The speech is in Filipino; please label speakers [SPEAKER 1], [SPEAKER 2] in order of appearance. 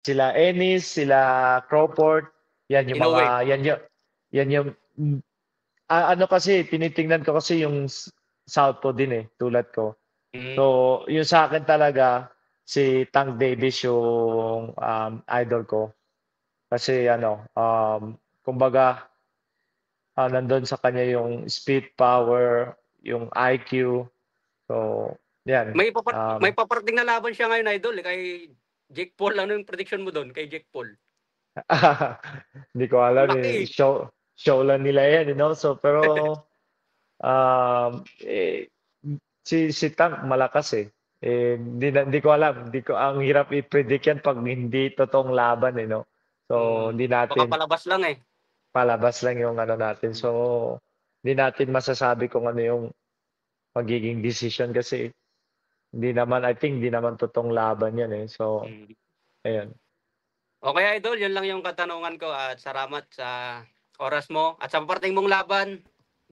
[SPEAKER 1] sila Ennis, sila Crawford, yan yung mga
[SPEAKER 2] Inoue.
[SPEAKER 1] yan yung ano kasi tinitingnan ko kasi yung southpaw din eh, tulad ko.
[SPEAKER 2] Mm.
[SPEAKER 1] So, yung sa akin talaga si Tank Davis yung idol ko. Kasi ano, kumbaga nandun sa kanya yung speed, power, yung IQ. So, yan.
[SPEAKER 2] May paparating na laban siya ngayon, idol, eh, kay Jake Paul. Ano yung prediction mo doon kay Jake Paul?
[SPEAKER 1] Hindi ko
[SPEAKER 2] Ang
[SPEAKER 1] alam eh.
[SPEAKER 2] laki.
[SPEAKER 1] Show lang nila yan, you know? So, pero si Tank malakas eh. Hindi ko alam. Hindi ko, ang hirap i-predict yan pag hindi totoong laban eh, no? So, hindi
[SPEAKER 2] Baka
[SPEAKER 1] natin,
[SPEAKER 2] palabas lang eh.
[SPEAKER 1] palabas lang yung ano natin. So, hindi natin masasabi kung ano yung magiging decision kasi hindi naman, I think, hindi naman totoong laban yan eh. So,
[SPEAKER 2] Mm.
[SPEAKER 1] ayun.
[SPEAKER 2] Okay, idol, yun lang yung katanungan ko at salamat sa oras mo at sa paparating mong laban.